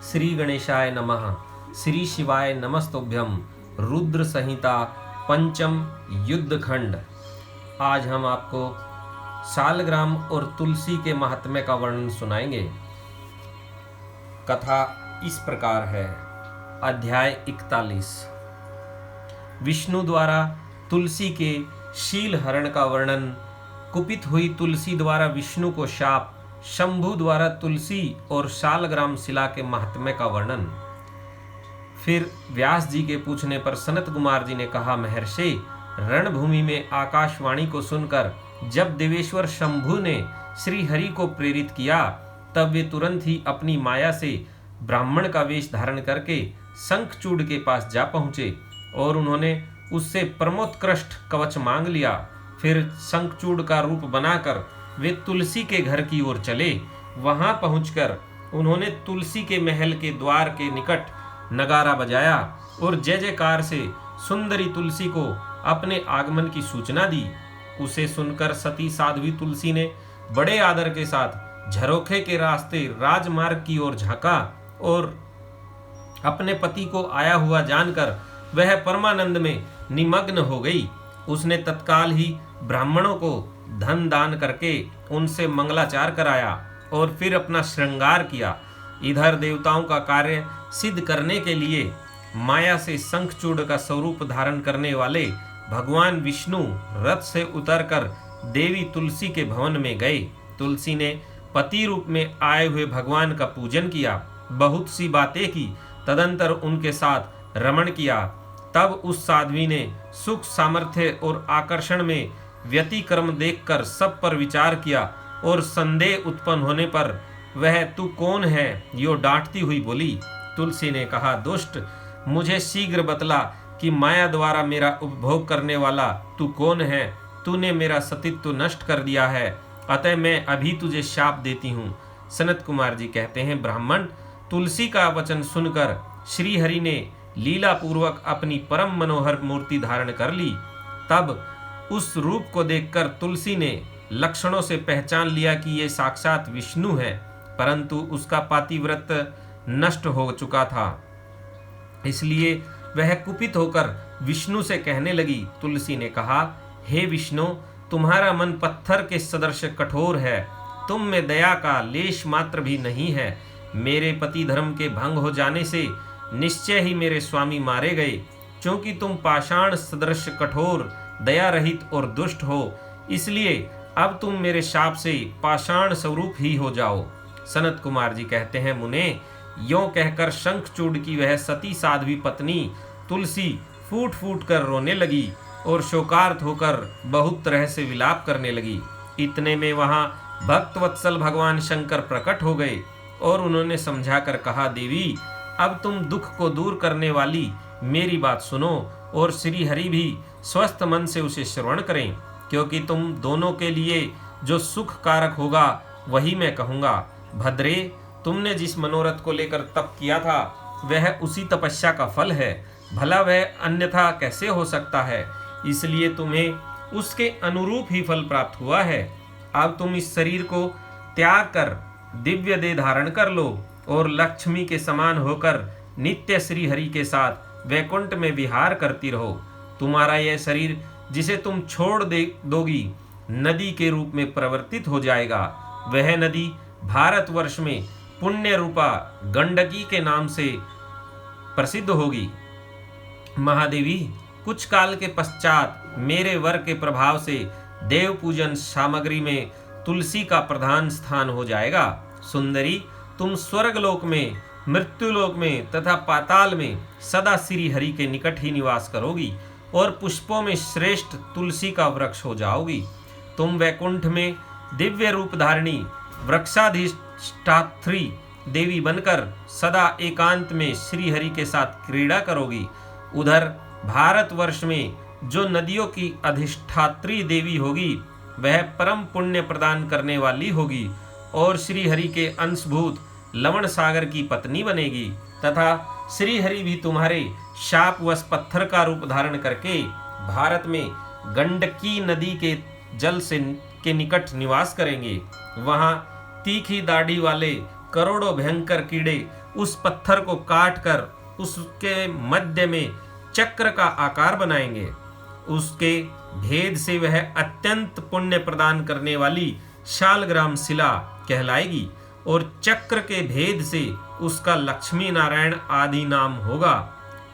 श्री गणेशाय नमः। श्री शिवाय नमस्तुभ्यम। रुद्र संहिता पंचम युद्धखंड। आज हम आपको शालग्राम और तुलसी के महात्म्य का वर्णन सुनाएंगे। कथा इस प्रकार है। अध्याय 41। विष्णु द्वारा तुलसी के शील हरण का वर्णन। कुपित हुई तुलसी द्वारा विष्णु को शाप। शंभु द्वारा तुलसी और शालग्राम शिला के महात्म्य का वर्णन। फिर व्यास जी के पूछने पर सनत कुमार जी ने कहा, महर्षि, रणभूमि में आकाशवाणी को सुनकर जब देवेश्वर शंभु ने श्री हरि को प्रेरित किया, तब वे तुरंत ही अपनी माया से ब्राह्मण का वेश धारण करके शंखचूड़ के पास जा पहुंचे और उन्होंने उससे परमोत्कृष्ट कवच मांग लिया। फिर शंखचूड़ का रूप बनाकर वे तुलसी के घर की ओर चले। वहां पहुंचकर उन्होंने तुलसी के महल के द्वार के निकट नगारा बजाया और जय जयकार से सुंदरी तुलसी को अपने आगमन की सूचना दी। उसे सुनकर सती साध्वी तुलसी ने बड़े आदर के साथ झरोखे के रास्ते राजमार्ग की ओर झांका और अपने पति को आया हुआ जानकर वह परमानंद में निमग्न हो गई। उसने तत्काल ही ब्राह्मणों को धन दान करके उनसे मंगलाचार कराया और फिर अपना श्रृंगार किया। इधर देवताओं का कार्य सिद्ध करने के लिए माया से शंखचूड़ का स्वरूप धारण करने वाले भगवान विष्णु रथ से उतरकर देवी तुलसी के भवन में गए। तुलसी ने पति रूप में आए हुए भगवान का पूजन किया, बहुत सी बातें की, तदंतर उनके साथ रमण किया। तब उस साध्वी ने सुख, सामर्थ्य और आकर्षण में व्यतिक्रम देखकर सब पर विचार किया और संदेह उत्पन्न होने पर वह तू कौन है यो डांटती हुई बोली। तुलसी ने कहा, दुष्ट, मुझे शीघ्र बतला कि माया द्वारा मेरा उपभोग करने वाला तू कौन है। तूने मेरा सतीत्व नष्ट कर दिया है, अतः मैं अभी तुझे शाप देती हूँ। सनत कुमार जी कहते हैं, ब्राह्मण तुलसी का वचन सुनकर श्री हरि ने लीला पूर्वक अपनी परम मनोहर मूर्ति धारण कर ली। तब उस रूप को देखकर तुलसी ने लक्षणों से पहचान लिया कि ये साक्षात विष्णु है, परंतु उसका पातिव्रत नष्ट हो चुका था। इसलिए वह कुपित होकर विष्णु से कहने लगी। तुलसी ने कहा, हे विष्णु, तुम्हारा मन पत्थर के सदृश कठोर है, तुम में दया का लेश मात्र भी नहीं है। मेरे पति धर्म के भंग हो जाने से निश्चय ही मेरे स्वामी मारे गए, क्योंकि तुम पाषाण सदृश कठोर, दया रहित और दुष्ट हो, इसलिए अब तुम मेरे शाप से पाषाण स्वरूप ही हो जाओ। सनत कुमार जी कहते हैं, मुने, यों कहकर शंखचूड़ की वह सती साध्वी पत्नी तुलसी फूट फूट कर रोने लगी और शोकार्त होकर बहुत तरह से विलाप करने लगी। इतने में वहां भक्तवत्सल भगवान शंकर प्रकट हो गए और उन्होंने समझाकर कहा, देवी, अब तुम दुख को दूर करने वाली मेरी बात सुनो और श्री हरि भी स्वस्थ मन से उसे श्रवण करें, क्योंकि तुम दोनों के लिए जो सुख कारक होगा वही मैं कहूँगा। भद्रे, तुमने जिस मनोरथ को लेकर तप किया था वह उसी तपस्या का फल है, भला वह अन्यथा कैसे हो सकता है। इसलिए तुम्हें उसके अनुरूप ही फल प्राप्त हुआ है। अब तुम इस शरीर को त्याग कर दिव्य देह धारण कर लो और लक्ष्मी के समान होकर नित्य श्री हरि के साथ वैकुंठ में विहार करती रहो। तुम्हारा यह शरीर जिसे तुम छोड़ दोगी नदी के रूप में परिवर्तित हो जाएगा। वह नदी भारतवर्ष में पुण्य रूपा गंडकी के नाम से प्रसिद्ध होगी। महादेवी, कुछ काल के पश्चात मेरे वर के प्रभाव से देव पूजन सामग्री में तुलसी का प्रधान स्थान हो जाएगा। सुंदरी, तुम स्वर्गलोक में, मृत्युलोक में तथा पाताल में सदा श्री हरि के निकट ही निवास करोगी और पुष्पों में श्रेष्ठ तुलसी का वृक्ष हो जाओगी। तुम वैकुंठ में दिव्य रूप धारिणी वृक्षाधिष्ठात्री देवी बनकर सदा एकांत में श्री हरि के साथ क्रीड़ा करोगी। उधर भारतवर्ष में जो नदियों की अधिष्ठात्री देवी होगी वह परम पुण्य प्रदान करने वाली होगी और श्री हरि के अंशभूत लवण सागर की पत्नी बनेगी, तथा श्री हरि भी तुम्हारे शापवश पत्थर का रूप धारण करके भारत में गंडकी नदी के जल से के निकट निवास करेंगे। वहां तीखी दाढ़ी वाले करोड़ों भयंकर कीड़े उस पत्थर को काट कर उसके मध्य में चक्र का आकार बनाएंगे। उसके भेद से वह अत्यंत पुण्य प्रदान करने वाली शालग्राम शिला कहलाएगी और चक्र के भेद से उसका लक्ष्मी नारायण आदि नाम होगा।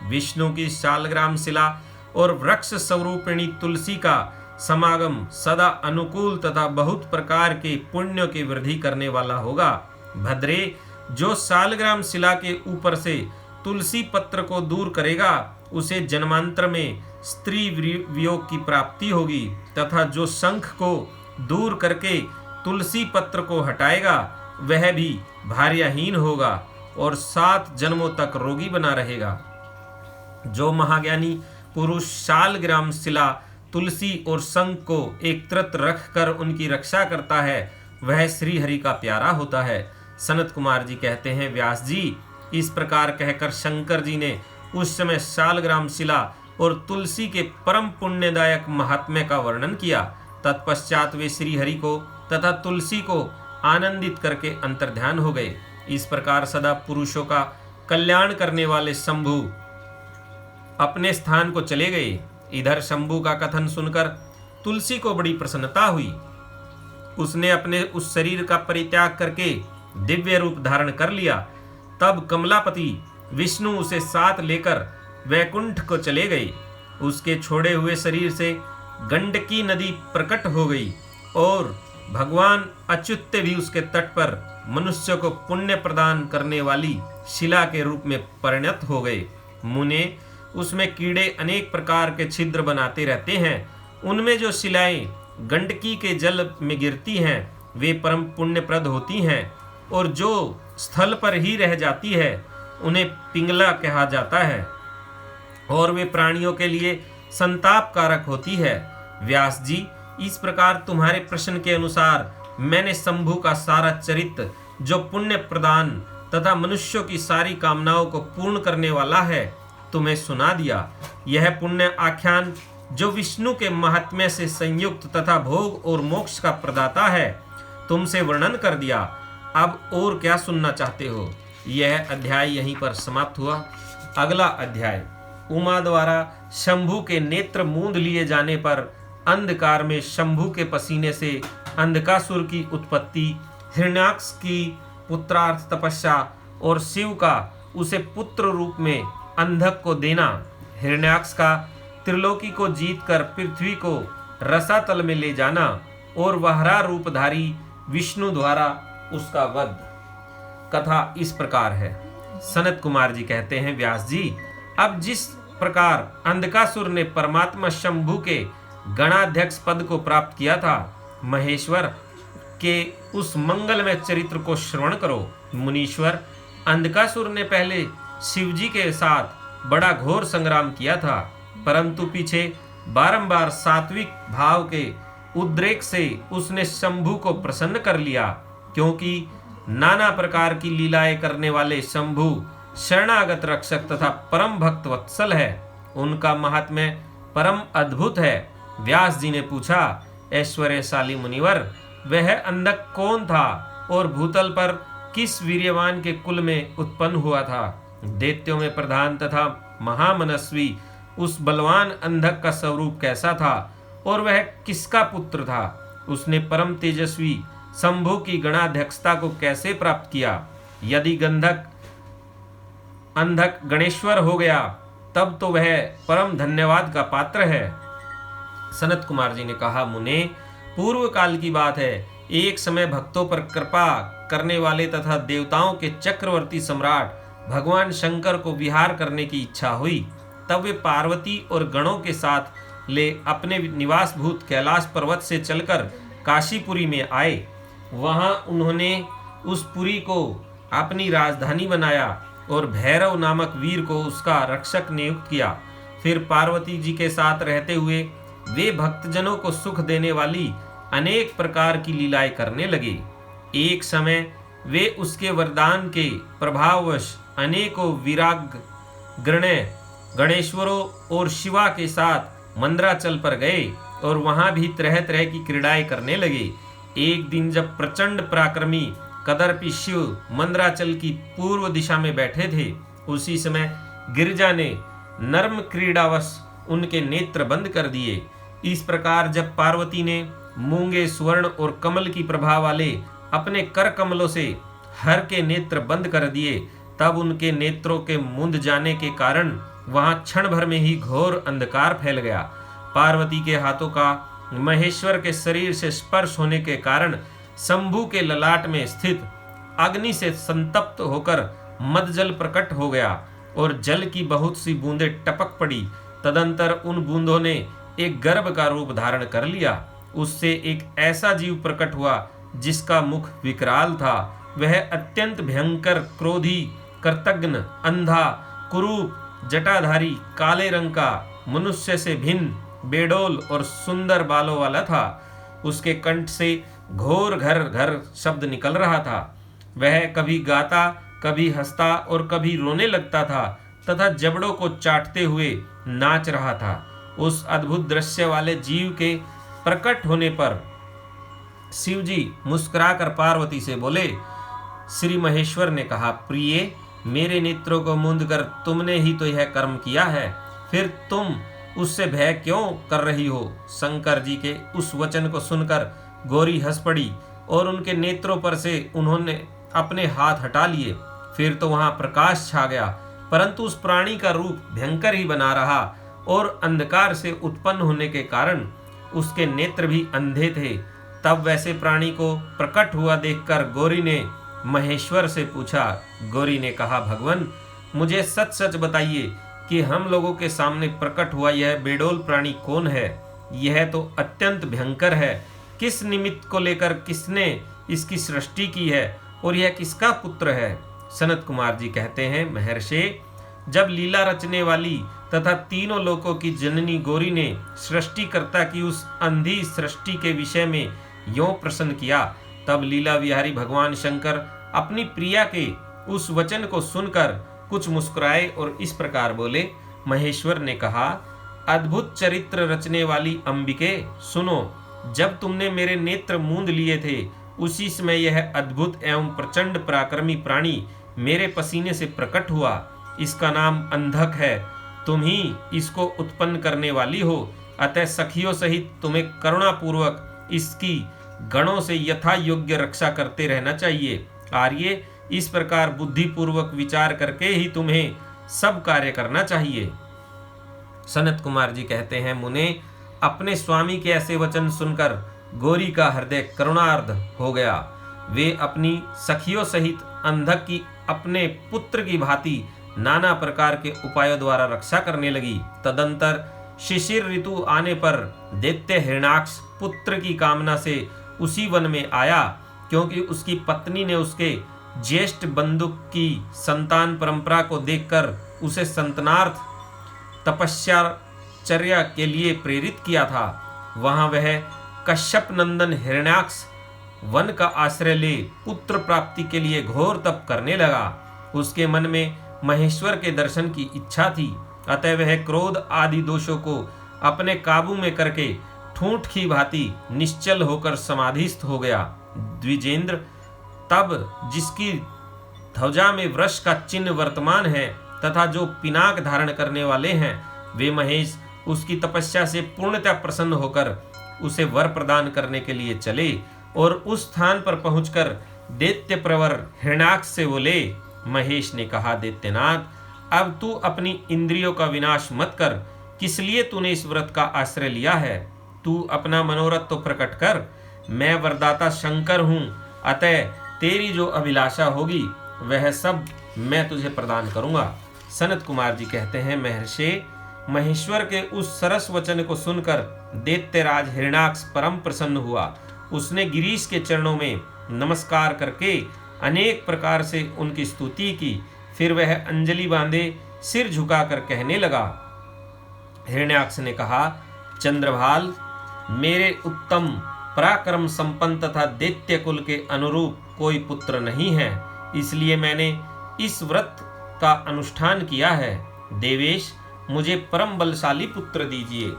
विष्णु की शालग्राम शिला और वृक्ष स्वरूपिणी तुलसी का समागम सदा अनुकूल तथा बहुत प्रकार के पुण्यों की वृद्धि करने वाला होगा। भद्रे, जो शालग्राम शिला के ऊपर से तुलसी पत्र को दूर करेगा उसे जन्मांतर में स्त्री वियोग की प्राप्ति होगी, तथा जो शंख को दूर करके तुलसी पत्र को हटाएगा वह भी भार्याहीन होगा और 7 जन्मों तक रोगी बना रहेगा। जो महाज्ञानी पुरुष शालग्राम शिला, तुलसी और शंख को एकत्रित रखकर उनकी रक्षा करता है वह श्री हरि का प्यारा होता है। सनत कुमार जी कहते हैं, व्यास जी, इस प्रकार कहकर शंकर जी ने उस समय शालग्राम शिला और तुलसी के परम पुण्यदायक महात्म्य का वर्णन किया। तत्पश्चात वे श्री हरि को तथा तुलसी को आनंदित करके अंतर्ध्यान हो गए। इस प्रकार सदा पुरुषों का कल्याण करने वाले शंभु अपने स्थान को चले गए। इधर शंभु का कथन सुनकर तुलसी को बड़ी प्रसन्नता हुई। उसने अपने उस शरीर का परित्याग करके दिव्य रूप धारण कर लिया। तब कमलापति विष्णु उसे साथ लेकर वैकुंठ को चले गए। उसके छोड़े हुए शरीर से गंडकी नदी प्रकट हो गई और भगवान अच्युत भी उसके तट पर मनुष्य को पुण्य प्रदान करने वाली शिला के रूप में परिणत हो गए। मुने, उसमें कीड़े अनेक प्रकार के छिद्र बनाते रहते हैं। उनमें जो शिलाएं गंडकी के जल में गिरती हैं वे परम पुण्यप्रद होती हैं और जो स्थल पर ही रह जाती है उन्हें पिंगला कहा जाता है और वे प्राणियों के लिए संताप कारक होती है। व्यास जी, इस प्रकार तुम्हारे प्रश्न के अनुसार मैंने शंभु का सारा चरित्र, जो पुण्य प्रदान तथा मनुष्यों की सारी कामनाओं को पूर्ण करने वाला है, तुम्हें सुना दिया। यह पुण्य आख्यान जो विष्णु के महात्म्य से संयुक्त तथा भोग और मोक्ष का प्रदाता है, तुमसे वर्णन कर दिया। अब और क्या सुनना चाहते हो? यह अध्याय यहीं पर समाप्त हुआ। अगला अध्याय, उमा द्वारा शंभु के नेत्र मूंद लिए जाने पर अंधकार में शंभु के पसीने से अंधकासुर की उत्पत्ति, हिरण्याक्ष की पुत्रार्थ तपस्या और शिव का उसे पुत्र रूप में अंधक को देना, हिरण्याक्ष का त्रिलोकी को जीतकर पृथ्वी को रसातल में ले जाना और वहरा रूपधारी विष्णु द्वारा उसका वध। कथा इस प्रकार है। सनत कुमार जी कहते हैं, व्यास जी, अब जिस प्रकार अंधकासुर ने परमात्मा शंभु के गणाध्यक्ष पद को प्राप्त किया था, महेश्वर के उस मंगलमय चरित्र को श्रवण करो। मुनीश्वर, अंधकासुर ने पहले शिवजी के साथ बड़ा घोर संग्राम किया था, परंतु पीछे बारंबार सात्विक भाव के उद्रेक से उसने शंभु को प्रसन्न कर लिया, क्योंकि नाना प्रकार की लीलाएं करने वाले शंभु शरणागत रक्षक तथा परम भक्त वत्सल है। उनका महात्म्य परम अद्भुत है। व्यास जी ने पूछा, ऐश्वर्यशाली मुनिवर, वह अंधक कौन था और भूतल पर किस वीर्यवान के कुल में उत्पन्न हुआ था? दैत्यों में प्रधान तथा महामनस्वी उस बलवान अंधक का स्वरूप कैसा था और वह किसका पुत्र था? उसने परम तेजस्वी शंभु की गणाध्यक्षता को कैसे प्राप्त किया? यदि अंधक गणेश्वर हो गया तब तो वह परम धन्यवाद का पात्र है। सनत कुमार जी ने कहा, मुने, पूर्व काल की बात है। एक समय भक्तों पर कृपा करने वाले तथा देवताओं के चक्रवर्ती सम्राट भगवान शंकर को विहार करने की इच्छा हुई। तब वे पार्वती और गणों के साथ ले अपने निवासभूत कैलाश पर्वत से चलकर काशीपुरी में आए। वहां उन्होंने उस पुरी को अपनी राजधानी बनाया और भैरव नामक वीर को उसका रक्षक नियुक्त किया। फिर पार्वती जी के साथ रहते हुए वे भक्तजनों को सुख देने वाली अनेक प्रकार की लीलाएं करने लगे। एक समय वे उसके वरदान के प्रभाववश अनेकों विराग गणेश्वरों और शिवा के साथ मंदराचल पर गए और वहां भी तरह तरह की क्रीड़ाएं करने लगे। एक दिन जब प्रचंड पराक्रमी कदर्पी शिव मंदराचल की पूर्व दिशा में बैठे थे, उसी समय गिरिजा ने नर्म क्रीड़ावश उनके नेत्र बंद कर दिए। इस प्रकार जब पार्वती ने मूंगे स्वर्ण और कमल की प्रभा वाले अपने कर कमलों से हर के नेत्र बंद कर दिए, तब उनके नेत्रों के मुंद जाने के कारण वहां क्षण भर में ही घोर अंधकार फैल गया। पार्वती के हाथों का महेश्वर के शरीर से स्पर्श होने के कारण शंभु के ललाट में स्थित अग्नि से संतप्त होकर मदजल प्रकट हो गया और जल की बहुत सी बूंदें टपक पड़ी। तदंतर उन बूंदों ने एक गर्भ का रूप धारण कर लिया। उससे एक ऐसा जीव प्रकट हुआ जिसका मुख विकराल था। वह अत्यंत भयंकर, क्रोधी, कृतघ्न, अंधा, कुरूप, जटाधारी, काले रंग का, मनुष्य से भिन्न, बेडोल और सुंदर बालों वाला था। उसके कंठ से घोर घर घर शब्द निकल रहा था। वह कभी गाता, कभी हंसता और कभी रोने लगता था तथा जबड़ों को चाटते हुए नाच रहा था। उस अद्भुत दृश्य वाले जीव के प्रकट होने पर शिवजी मुस्कुराकर पार्वती से बोले। श्री महेश्वर ने कहा, प्रिय, मेरे नेत्रों को मूंद कर तुमने ही तो यह कर्म किया है, फिर तुम उससे भय क्यों कर रही हो? शंकर जी के उस वचन को सुनकर गौरी हंस पड़ी और उनके नेत्रों पर से उन्होंने अपने हाथ हटा लिए। फिर तो वहां प्रकाश छा गया, परंतु उस प्राणी का रूप भयंकर ही बना रहा और अंधकार से उत्पन्न होने के कारण उसके नेत्र भी अंधे थे। तब वैसे प्राणी को प्रकट हुआ देखकर गौरी ने महेश्वर से पूछा। गौरी ने कहा, भगवान, मुझे सच सच बताइए कि हम लोगों के सामने प्रकट हुआ यह बेडोल प्राणी कौन है? यह तो अत्यंत भयंकर है। किस निमित्त को लेकर किसने इसकी सृष्टि की है और यह किसका पुत्र है? सनत कुमार जी कहते हैं, महर्षि, जब लीला रचने वाली तथा तीनों लोकों की जननी गौरी ने सृष्टिकर्ता की उस अंधी सृष्टि के विषय में यों प्रश्न किया, तब लीला विहारी भगवान शंकर अपनी प्रिया के उस वचन को सुनकर कुछ मुस्कुराए और इस प्रकार बोले। महेश्वर ने कहा, अद्भुत चरित्र रचने वाली अंबिके, सुनो, जब तुमने मेरे नेत्र मूंद लिए थे, उसी समय यह अद्भुत एवं प्रचंड पराक्रमी प्राणी मेरे पसीने से प्रकट हुआ। इसका नाम अंधक है। तुम ही इसको उत्पन्न करने वाली हो, अतः सखियों सहित तुम्हें करुणापूर्वक इसकी गणों से यथा योग्य रक्षा करते रहना चाहिए। आर्य, इस प्रकार बुद्धिपूर्वक विचार करके ही तुम्हें सब कार्य करना चाहिए। सनत कुमार जी कहते हैं, मुने, अपने स्वामी के ऐसे वचन सुनकर गौरी का हृदय करुणार्ध हो गया। वे अपनी सखियों सहित अंधक की अपने पुत्र की भांति नाना प्रकार के उपायों द्वारा रक्षा करने लगी। तदंतर शिशिर ऋतु आने पर दैत्य हिरण्याक्ष पुत्र की कामना से उसी वन में आया, क्योंकि उसकी पत्नी ने उसके ज्येष्ठ बंधु की संतान परंपरा को देखकर उसे संतानार्थ तपस्याचर्या के लिए प्रेरित किया था। वहां वह कश्यप नंदन हिरण्याक्ष वन का आश्रय ले पुत्र प्राप्ति के लिए घोर तप करने लगा। उसके मन में महेश्वर के दर्शन की इच्छा थी, अतः वह क्रोध आदि दोषों को अपने काबू में करके ठूंठ की भांति निश्चल होकर समाधिस्थ हो गया। द्विजेंद्र, तब जिसकी ध्वजा में वृष का चिन्ह वर्तमान है तथा जो पिनाक धारण करने वाले हैं, वे महेश उसकी तपस्या से पूर्णतः प्रसन्न होकर उसे वर प्रदान करने के लिए चले और उस स्थान पर पहुंचकर दैत्य प्रवर हिरण्याक्ष से बोले। महेश ने कहा, दैत्यनाथ, अब तू अपनी इंद्रियों का विनाश मत कर। किस लिए तूने इस व्रत का आश्रय लिया है? तू अपना मनोरथ तो प्रकट कर। मैं वरदाता शंकर हूँ, अतः तेरी जो अभिलाषा होगी वह सब मैं तुझे प्रदान करूंगा। सनत कुमार जी कहते हैं, महर्षि, महेश्वर के उस सरस वचन को सुनकर दैत्यराज हिरण्याक्ष परम प्रसन्न हुआ। उसने गिरीश के चरणों में नमस्कार करके अनेक प्रकार से उनकी स्तुति की। फिर वह अंजलि बांधे सिर झुकाकर कहने लगा। हिरण्याक्ष ने कहा, चंद्रभाल, मेरे उत्तम पराक्रम संपन्न तथा दैत्य कुल के अनुरूप कोई पुत्र नहीं है, इसलिए मैंने इस व्रत का अनुष्ठान किया है। देवेश, मुझे परम बलशाली पुत्र दीजिए।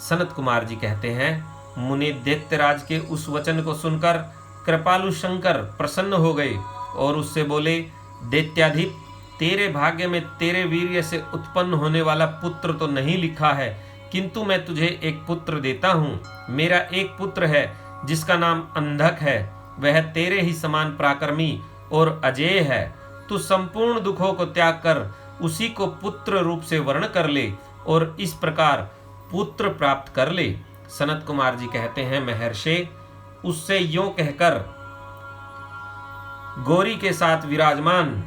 सनत कुमार जी कहते हैं, मुने दैत्यराज के उस वचन को सुनकर कृपालु शंकर प्रसन्न हो गए और उससे बोले, दैत्याधिप, तेरे भाग्य में तेरे वीर्य से उत्पन्न होने वाला पुत्र तो नहीं लिखा है, किंतु मैं तुझे एक पुत्र देता हूँ। मेरा एक पुत्र है जिसका नाम अंधक है, वह तेरे ही समान पराक्रमी और अजेय है। तू संपूर्ण दुखों को त्याग कर उसी को पुत्र रूप से वर्ण कर ले और इस प्रकार पुत्र प्राप्त कर ले। सनत कुमार जी कहते हैं, महर्षि, उससे यूं कहकर गौरी के साथ विराजमान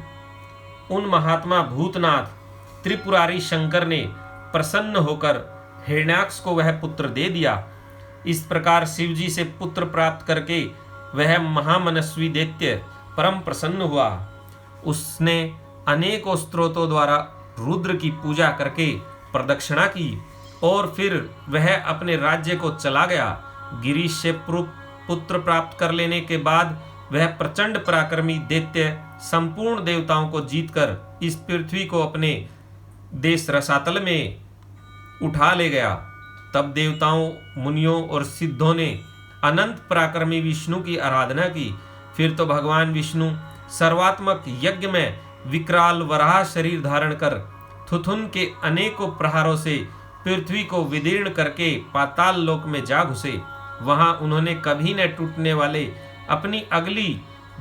उन महात्मा भूतनाथ त्रिपुरारी शंकर ने प्रसन्न होकर हिरण्याक्ष को वह पुत्र दे दिया। इस प्रकार शिवजी से पुत्र प्राप्त करके वह महामनस्वी दैत्य परम प्रसन्न हुआ। उसने अनेकों स्त्रोतों द्वारा रुद्र की पूजा करके प्रदक्षिणा की और फिर वह अपने राज्य को चला गया। गिरीश से पुत्र प्राप्त कर लेने के बाद वह प्रचंड पराक्रमी दैत्य संपूर्ण देवताओं को जीतकर इस पृथ्वी को अपने देश रसातल में उठा ले गया। तब देवताओं, मुनियों और सिद्धों ने अनंत पराक्रमी विष्णु की आराधना की। फिर तो भगवान विष्णु सर्वात्मक यज्ञ में विकराल वराह शरीर धारण कर थुथुन के अनेकों प्रहारों से पृथ्वी को विदीर्ण करके पाताल लोक में जा घुसे। वहां उन्होंने कभी न टूटने वाले अपनी अगली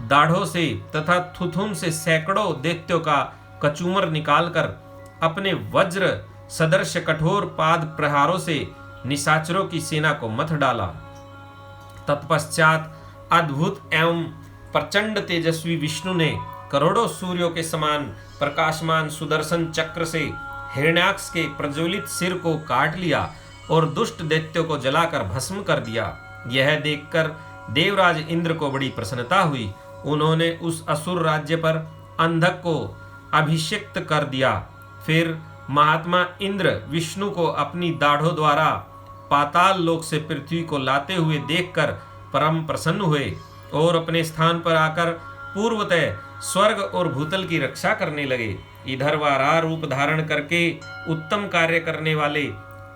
दाढ़ों से तथा थुथुन से सैकड़ों दैत्यों का कचूमर निकालकर अपने वज्र सदृश कठोर पाद प्रहारों से निशाचरों की सेना को मथ डाला। तत्पश्चात अद्भुत एवं प्रचंड तेजस्वी विष्णु ने करोड़ों सूर्यों के समान प्रकाशमान सुदर्शन चक्र से हिरण्याक्ष के प्रज्वलित सिर को काट लिया और दुष्ट दैत्यों को जलाकर भस्म कर दिया। यह देखकर देवराज इंद्र को बड़ी प्रसन्नता हुई। उन्होंने उस असुर राज्य पर अंधक को अभिषिक्त कर दिया। फिर महात्मा इंद्र विष्णु को अपनी दाढ़ों द्वारा पाताल लोक से पृथ्वी को लाते हुए देखकर परम प्रसन्न हुए और अपने स्थान पर आकर पूर्वतः स्वर्ग और भूतल की रक्षा करने लगे। इधर वाराह रूप धारण करके उत्तम कार्य करने वाले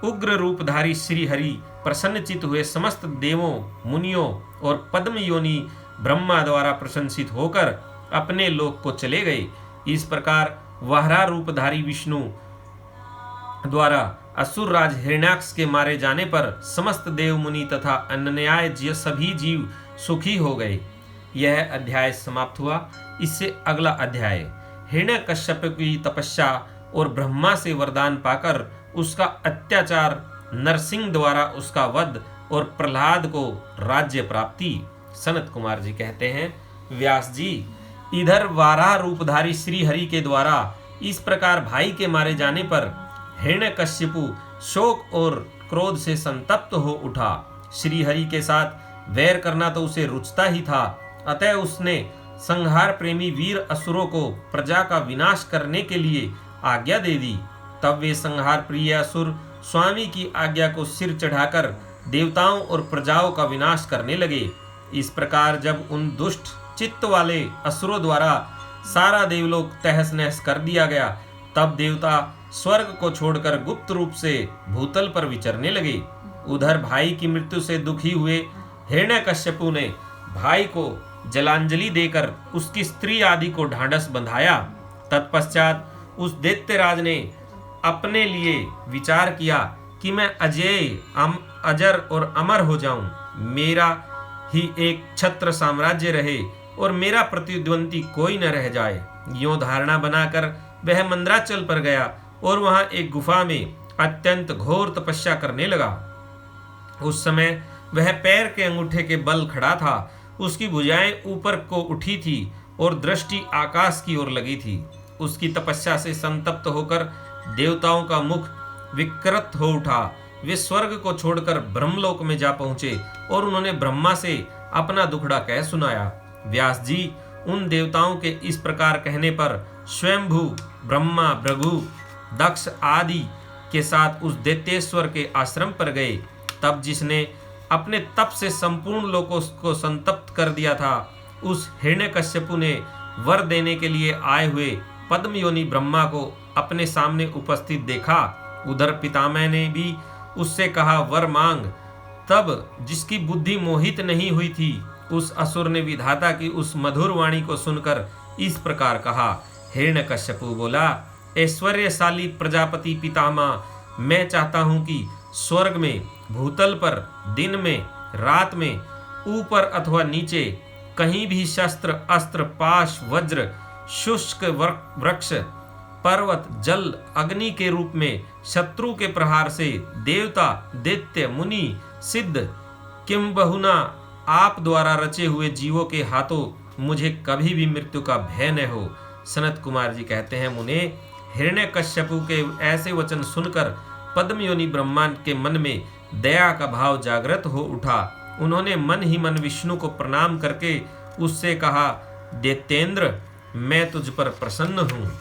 उग्र रूपधारी श्री हरि प्रसन्नचित हुए समस्त देवों, मुनियों और पद्म योनि ब्रह्मा द्वारा प्रशंसित होकर अपने लोक को चले गए। इस प्रकार वाराह रूपधारी विष्णु द्वारा असुर राज हिरण्याक्ष के मारे जाने पर समस्त देव, मुनि तथा अन्याय सभी जीव सुखी हो गए। यह अध्याय समाप्त हुआ। इससे अगला अध्याय हिरण्यकश्यप की तपस्या और ब्रह्मा से वरदान पाकर उसका अत्याचार, नरसिंह द्वारा उसका वध और प्रहलाद को राज्य प्राप्ति। सनत कुमार जी कहते हैं, व्यास जी, इधर वाराह रूपधारी श्री हरि के द्वारा इस प्रकार भाई के मारे जाने पर हिरण्यकश्यपु शोक और क्रोध से संतप्त हो उठा। श्री हरि के साथ वैर करना तो उसे रुचता ही था, अतः उसने संहार प्रेमी वीर असुरों को प्रजा का विनाश करने के लिए आज्ञा दे दी। तब वे संहार प्रिय असुर स्वामी की आज्ञा को सिर चढ़ाकर देवताओं और प्रजाओं का विनाश करने लगे। इस प्रकार जब उन दुष्ट चित्त वाले असुरों द्वारा सारा देवलोक तहस नहस कर दिया गया, तब देवता स्वर्ग को छोड़कर गुप्त रूप से भूतल पर विचरने लगे। उधर भाई की मृत्यु से दुखी हुए हिरण्यकश्यपु ने भाई को जलांजलि देकर उसकी स्त्री आदि को ढांढस बंधाया। तत्पश्चात उस दैत्यराज ने अपने लिए विचार किया कि मैं अजेय, अजर और अमर हो जाऊं, मेरा ही एक छत्र साम्राज्य रहे और मेरा प्रतिद्वंदी कोई न रह जाए। यों धारणा बनाकर वह मंदराचल पर गया और वहां एक गुफा में अत्यंत घोर तपस्या करने लगा। उस समय वह पैर के अंगूठे के बल खड़ा था। उसकी भुजाएं ऊपर को उठी थी और दृष्टि आकाश की ओर लगी थी। उसकी तपस्या से संतप्त होकर देवताओं का मुख विकृत हो उठा। वे स्वर्ग को छोड़कर ब्रह्मलोक में जा पहुंचे और उन्होंने ब्रह्मा से अपना दुखड़ा कह सुनाया। व्यास जी उन देवताओं के इस प्रकार कहने पर स्वयंभू ब्रह्मा, भृगु, दक्ष आदि के साथ उस दैत्येश्वर के आश्रम पर गए। तब जिसने अपने तप से संपूर्ण लोकों को संतप्त कर दिया था, उस हिरण्यकश्यपु ने वर देने के लिए आए हुए पद्मयोनि ब्रह्मा को अपने सामने उपस्थित देखा। उधर पितामह ने भी उससे कहा, वर मांग। तब जिसकी बुद्धि मोहित नहीं हुई थी, उस असुर ने विधाता की उस मधुर वाणी को सुनकर इस प्रकार कहा। हिरण्यकश्यपु बोला, ऐश्वर्यशाली प्रजापति पितामह, मैं चाहता हूं कि स्वर्ग में, भूतल पर, दिन में, रात में, ऊपर अथवा नीचे, कहीं भी शस्त्र, अस्त्र, पाश, वज्र, शुष्क वृक्ष, पर्वत, जल, अग्नि के रूप में शत्रु के प्रहार से देवता, दैत्य, मुनि, सिद्ध, किंबहुना आप द्वारा रचे हुए जीवों के हाथों मुझे कभी भी मृत्यु का भय न हो। सनत कुमार जी कहते हैं, मुने, हिरण्यकश्यपु के ऐसे वचन सुनकर पद्मयोनि ब्रह्मा के मन में दया का भाव जागृत हो उठा। उन्होंने मन ही मन विष्णु को प्रणाम करके उससे कहा, दैत्येंद्र, मैं तुझ पर प्रसन्न हूँ,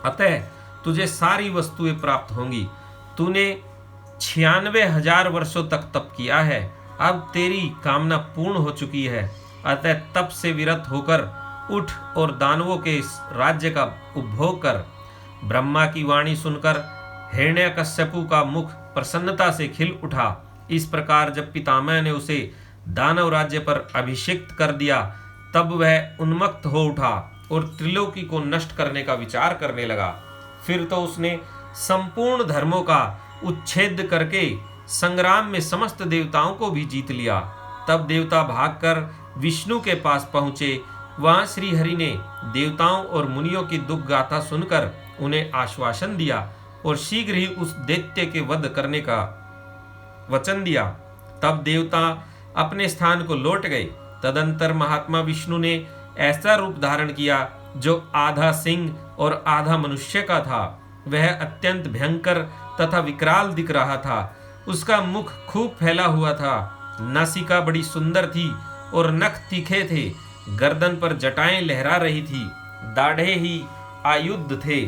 अतः तुझे सारी वस्तुएं प्राप्त होंगी। तूने 96,000 वर्षों तक तप किया है, अब तेरी कामना पूर्ण हो चुकी है, अतः तप से विरत होकर उठ और दानवों के राज्य का उपभोग कर। ब्रह्मा की वाणी सुनकर हिरण्यकश्यपु का मुख प्रसन्नता से खिल उठा। इस प्रकार जब पितामह ने उसे दानव राज्य पर अभिषिक्त कर दिया, तब वह उन्मत्त हो उठा और त्रिलोकी को नष्ट करने का विचार करने लगा। फिर तो उसने संपूर्ण धर्मों का उच्छेद करके संग्राम में समस्त देवताओं को भी जीत लिया। तब देवता भागकर विष्णु के पास पहुंचे। वहां श्री हरि ने देवताओं और मुनियों की दुख गाथा सुनकर उन्हें आश्वासन दिया और शीघ्र ही उस दैत्य के वध करने का वचन दिया। तब देवता अपने स्थान को लौट गए। तदंतर महात्मा विष्णु ने ऐसा रूप धारण किया जो आधा सिंह और आधा मनुष्य का था। वह अत्यंत भयंकर तथा विकराल दिख रहा था। उसका मुख खूब फैला हुआ था, नासिका बड़ी सुंदर थी और नख तीखे थे, गर्दन पर जटाएं लहरा रही थी, दाढ़े ही आयुध थे,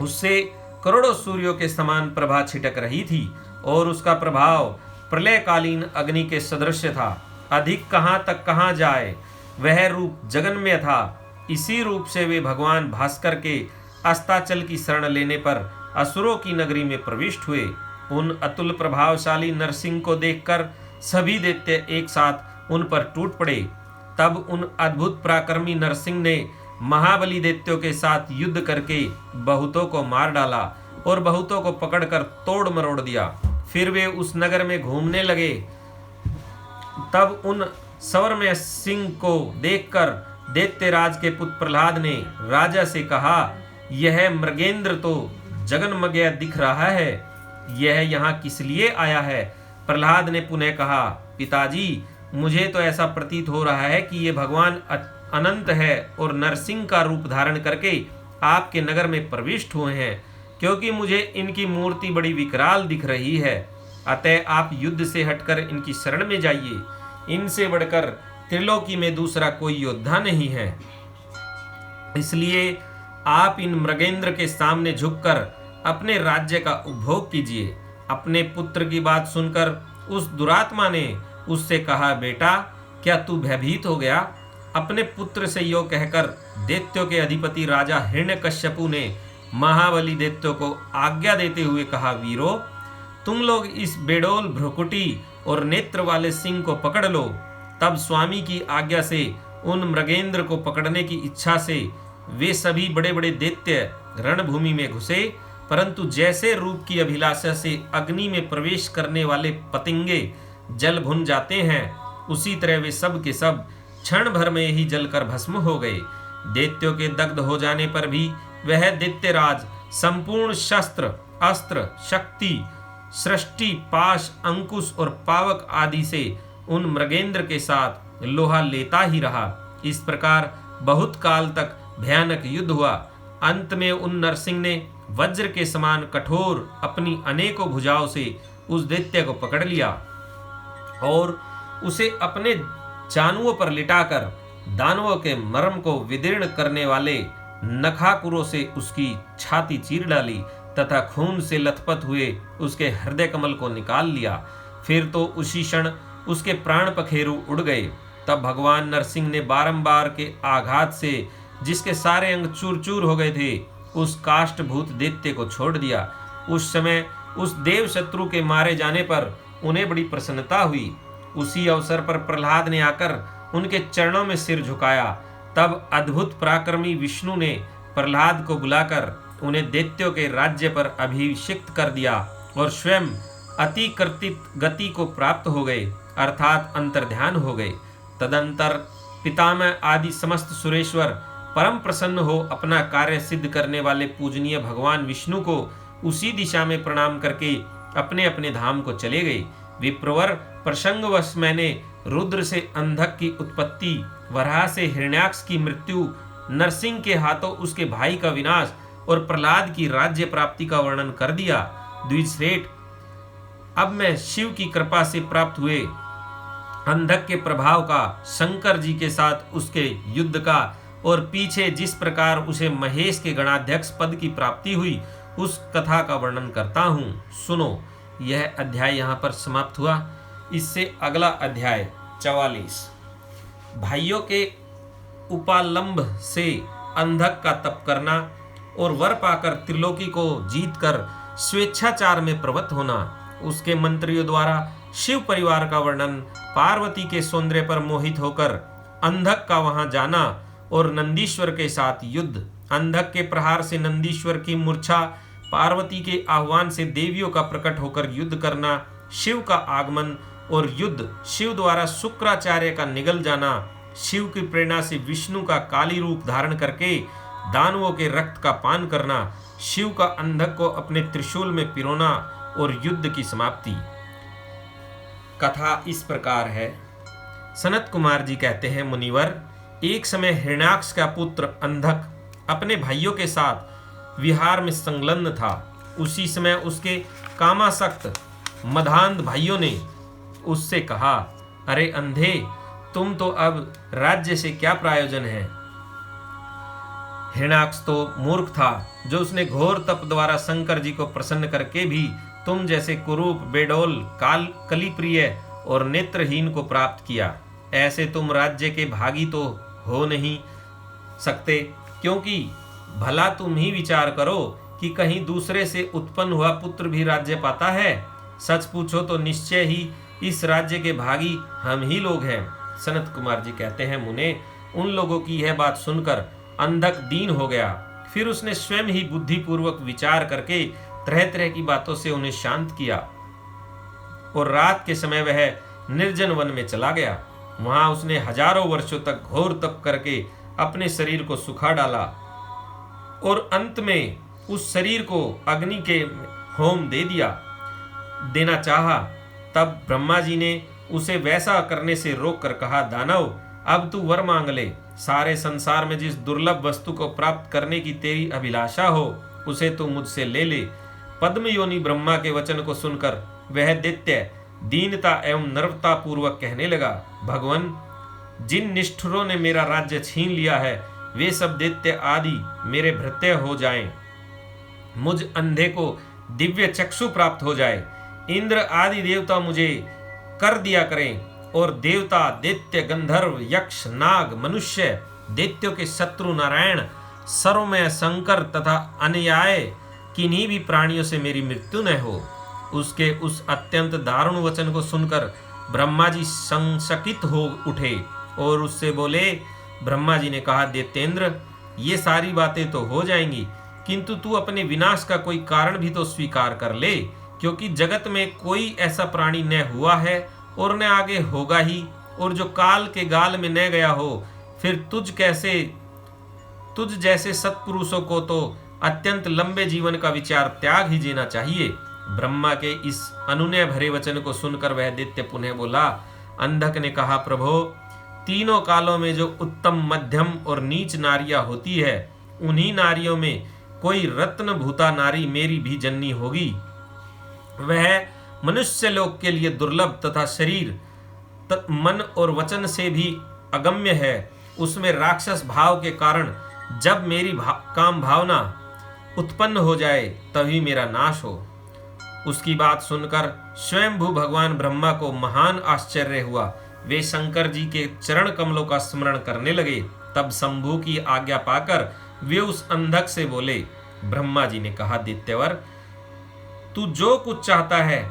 उससे करोड़ों सूर्यों के समान प्रभा छिटक रही थी और उसका प्रभाव प्रलयकालीन अग्नि के सदृश था। अधिक कहां तक कहां जाए, वह रूप जगन्मय था। इसी रूप से वे भगवान भास्कर के अस्ताचल की शरण लेने पर असुरों की नगरी में प्रविष्ट हुए। उन अतुल प्रभावशाली नरसिंह को देखकर सभी दैत्य एक साथ उन पर टूट पड़े। तब उन अद्भुत पराक्रमी नरसिंह ने महाबली दैत्यों के साथ युद्ध करके बहुतों को मार डाला और बहुतों को पकड़कर तोड़ मरोड़ दिया। फिर वे उस नगर में घूमने लगे। तब उन सवर्मय सिंह को देखकर दैत्यराज के पुत्र प्रहलाद ने राजा से कहा, यह मृगेंद्र तो जगन्मय दिख रहा है, यह यहाँ किस लिए आया है? प्रहलाद ने पुनः कहा, पिताजी, मुझे तो ऐसा प्रतीत हो रहा है कि ये भगवान अनंत है और नरसिंह का रूप धारण करके आपके नगर में प्रविष्ट हुए हैं, क्योंकि मुझे इनकी मूर्ति बड़ी विकराल दिख रही है। अतः आप युद्ध से हटकर इनकी शरण में जाइए। इनसे बढ़कर त्रिलोकी में दूसरा कोई योद्धा नहीं है। इसलिए आप इन मृगेंद्र के सामने झुककर अपने राज्य का उपभोग कीजिए। अपने पुत्र की बात सुनकर उस दुरात्मा ने उससे कहा, बेटा, क्या तू भयभीत हो गया? अपने पुत्र से यो कहकर दैत्यों के अधिपति राजा हिरण्यकश्यपु ने महाबली दैत्यों को आज्ञा देते हुए कहा, वीरो, तुम लोग इस बेडोल, भ्रुकुटी और नेत्र वाले सिंह को पकड़ लो। तब स्वामी की आज्ञा से उन मृगेंद्र को पकड़ने की इच्छा से वे सभी बड़े बड़े दैत्य रणभूमि में घुसे, परंतु जैसे रूप की अभिलाषा से अग्नि में प्रवेश करने वाले पतंगे जल भुन जाते हैं, उसी तरह वे सब के सब क्षण भर में ही जलकर भस्म हो गए। दैत्यों के दग्ध हो जाने पर भी वह दैत्यराज संपूर्ण शस्त्र, अस्त्र, शक्ति, सृष्टि, पाश, अंकुश और पावक आदि से उन मृगेंद्र के साथ लोहा लेता ही रहा। इस प्रकार बहुत काल तक भयानक युद्ध हुआ। अंत में उन नरसिंह ने वज्र के समान कठोर अपनी अनेकों भुजाओं से उस दैत्य को पकड़ लिया और उसे अपने जानुओं पर लिटाकर दानवों के मर्म को विदीर्ण करने वाले नखाकुरों से उसकी छाती चीर डाली तथा खून से लथपथ हुए उसके हृदय कमल को निकाल लिया। फिर तो उसी क्षण उसके प्राण पखेरु उड़ गए। तब भगवान नरसिंह ने बारंबार के आघात से जिसके सारे अंग चूर चूर हो गए थे, उस काष्ठभूत दैत्य को छोड़ दिया। उस समय उस देव शत्रु के मारे जाने पर उन्हें बड़ी प्रसन्नता हुई। उसी अवसर पर प्रहलाद ने आकर उनके चरणों में सिर झुकाया। तब अद्भुत पराक्रमी विष्णु ने प्रहलाद को बुलाकर उन्हें दैत्यों के राज्य पर अभिषिक्त कर दिया और स्वयं अतिकृतित गति को प्राप्त हो गए, अर्थात अंतर्ध्यान हो गए। तदंतर पितामह आदि समस्त सुरेश्वर परम प्रसन्न हो अपना कार्य सिद्ध करने वाले पूजनीय भगवान विष्णु को उसी दिशा में प्रणाम करके अपने अपने धाम को चले गए। विप्रवर, प्रसंगवश मैंने रुद्र से अंधक की उत्पत्ति, वराह से हिरण्याक्ष की मृत्यु, नरसिंह के हाथों उसके भाई का विनाश और प्रहलाद की राज्य प्राप्ति का वर्णन कर दिया। द्विजश्रेष्ठ, अब मैं शिव की कृपा से प्राप्त हुए अंधक के प्रभाव का, शंकर जी के साथ उसके युद्ध का और पीछे जिस प्रकार उसे महेश के गणाध्यक्ष पद की प्राप्ति हुई उस कथा का वर्णन करता हूँ। सुनो। यह अध्याय यहाँ पर समाप्त हुआ। इससे अगला अध्याय 44 भाइयों के उपालंब से अंधक का तप करना और वर पाकर त्रिलोकी को जीतकर स्वेच्छाचार में प्रवृत्त होना, उसके मंत्रियों द्वारा शिव परिवार का वर्णन, पार्वती के सौंदर्य पर मोहित होकर अंधक का वहां जाना और नंदीश्वर के साथ युद्ध, अंधक के प्रहार से नंदीश्वर की मूर्छा, पार्वती के आह्वान से देवियों का प्रकट होकर युद्ध करना, शिव का आगमन और युद्ध, शिव द्वारा शुक्राचार्य का निगल जाना, शिव की प्रेरणा से विष्णु का काली रूप धारण करके दानवों के रक्त का पान करना, शिव का अंधक को अपने त्रिशूल में पिरोना और युद्ध की समाप्ति। कथा इस प्रकार है। सनत कुमार जी कहते हैं, मुनिवर, एक समय हिरण्याक्ष का पुत्र अंधक अपने भाइयों के साथ विहार में संलग्न था। उसी समय उसके कामासक्त मदान्ध भाइयों ने उससे कहा, अरे अंधे, तुम तो अब राज्य से क्या प्रयोजन है। हिरण्याक्ष तो मूर्ख था, जो उसने घोर तप द्वारा शंकर जी को प्रसन्न करके भी तुम जैसे कुरूप, बेडौल, कलिप्रिय और नेत्रहीन को प्राप्त किया। ऐसे तुम राज्य के भागी तो हो नहीं सकते, क्योंकि भला तुम ही विचार करो कि कहीं दूसरे से उत्पन्न हुआ पुत्र भी राज्य पाता है। सच पूछो तो निश्चय ही इस राज्य के भागी हम ही लोग हैं। सनत कुमार जी कहते हैं, मुने, उन लोगों की यह बात सुनकर अंधक दीन हो गया। फिर उसने स्वयं ही बुद्धिपूर्वक विचार करके तरह तरह की बातों से उन्हें शांत किया और रात के समय वह निर्जन वन में चला गया। वहां उसने हजारों वर्षों तक घोर तप करके अपने शरीर को सुखा डाला और अंत में उस शरीर को अग्नि के होम देना चाहा। तब ब्रह्मा जी ने उसे वैसा करने से रोक कर कहा, दानव, अब तू वर मांग ले। सारे संसार में जिस दुर्लभ वस्तु को प्राप्त करने की तेरी अभिलाषा हो उसे तू मुझसे ले ले। पद्म योनि ब्रह्मा के वचन को सुनकर वह दैत्य दीनता एवं नर्वता पूर्वक कहने लगा, भगवान, जिन निष्ठुरों ने मेरा राज्य छीन लिया है वे सब दैत्य आदि मेरे भृत्य हो जाएं। मुझ अंधे को दिव्य चक्षु प्राप्त हो जाए। इंद्र आदि देवता मुझे कर दिया करें और देवता, दैत्य, गंधर्व, यक्ष, नाग, मनुष्य, दैत्यों के शत्रु नारायण, सर्वमय शंकर तथा अन्याय किन्हीं भी प्राणियों से मेरी मृत्यु न हो। उसके उस अत्यंत दारुण वचन को सुनकर ब्रह्मा जी संशकित हो उठे और उससे बोले। ब्रह्मा जी ने कहा, दैत्येंद्र, ये सारी बातें तो हो जाएंगी, किंतु तू अपने विनाश का कोई कारण भी तो स्वीकार कर ले, क्योंकि जगत में कोई ऐसा प्राणी न हुआ है और न आगे होगा ही, और जो काल के गाल में न गया हो। फिर तुझ जैसे सत्पुरुषों को तो अत्यंत लंबे जीवन का विचार त्याग ही जीना चाहिए। ब्रह्मा के इस अनुनय भरे वचन को सुनकर वह दैत्य पुनः बोला। अंधक ने कहा, प्रभो, तीनों कालों में जो उत्तम, मध्यम और नीच नारियां होती है, उन्हीं नारियों में कोई रत्न भूता नारी मेरी भी जननी होगी। वह मनुष्य लोक के लिए दुर्लभ तथा शरीर मन और वचन से भी अगम्य है। उसमें राक्षस भाव के कारण जब मेरी काम भावना उत्पन्न हो जाए तभी मेरा नाश हो। उसकी बात सुनकर स्वयंभू भगवान ब्रह्मा को महान आश्चर्य हुआ। वे शंकर जी के चरण कमलों का स्मरण करने लगे। तब शंभू की आज्ञा पाकर वे उस अंधक से बोले। ब्रह्मा जी ने कहा, दैत्यवर, तू जो कुछ चाहता है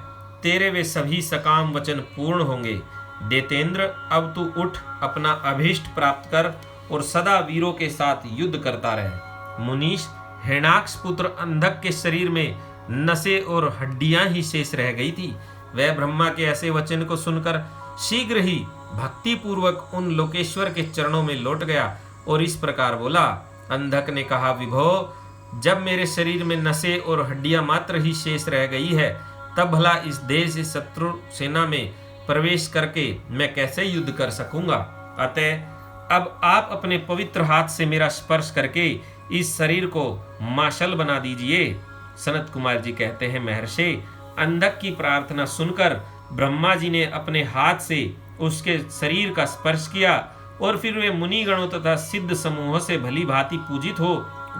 तेरे वे सभी सकाम वचन पूर्ण होंगे। देतेंद्र, अब तू उठ, अपना अभीष्ट प्राप्त कर और सदा वीरों के साथ युद्ध करता रहे। मुनीश, हिरणाक्ष पुत्र अंधक के शरीर में नसें और हड्डियां ही शेष रह गई थी। वह ब्रह्मा के ऐसे वचन को सुनकर शीघ्र ही भक्ति पूर्वक उन लोकेश्वर के चरणों में लौट गया और इस प्रकार बोला। अंधक ने कहा, विभो, जब मेरे शरीर में नसें और हड्डियां मात्र ही शेष रह गई है, तब भला इस देश से शत्रु सेना में प्रवेश करके मैं कैसे युद्ध कर सकूंगा। अतः अब आप अपने पवित्र हाथ से मेरा स्पर्श करके इस शरीर को माशल बना दीजिए। सनत कुमार जी कहते हैं, महर्षि, अंधक की प्रार्थना सुनकर ब्रह्मा जी ने अपने हाथ से उसके शरीर का स्पर्श किया और फिर वे मुनिगणों तथा सिद्ध समूहों से भली भांति पूजित हो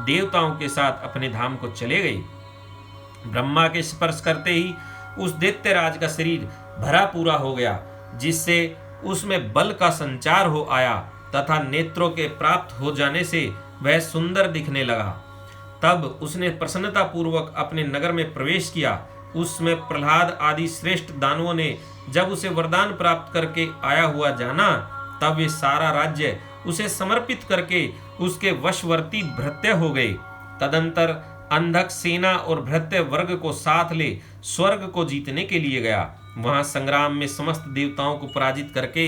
देवताओं के साथ अपने धाम को चले गए। ब्रह्मा के स्पर्श करते ही उस दैत्यराज का शरीर भरा पूरा हो गया, जिससे उसमें बल का संचार हो आया तथा नेत्रों के प्राप्त हो जाने से वह सुंदर दिखने लगा। तब उसने प्रसन्नता पूर्वक अपने नगर में प्रवेश किया। उसमें प्रहलाद आदि श्रेष्ठ दानवों ने जब उसे वरदान प्राप्त करके आया हुआ जाना, तब वे सारा राज्य उसे समर्पित करके उसके वशवर्ती भृत्य हो गए। तदंतर अंधक सेना और भृत्य वर्ग को साथ ले स्वर्ग को जीतने के लिए गया। वहां संग्राम में समस्त देवताओं को पराजित करके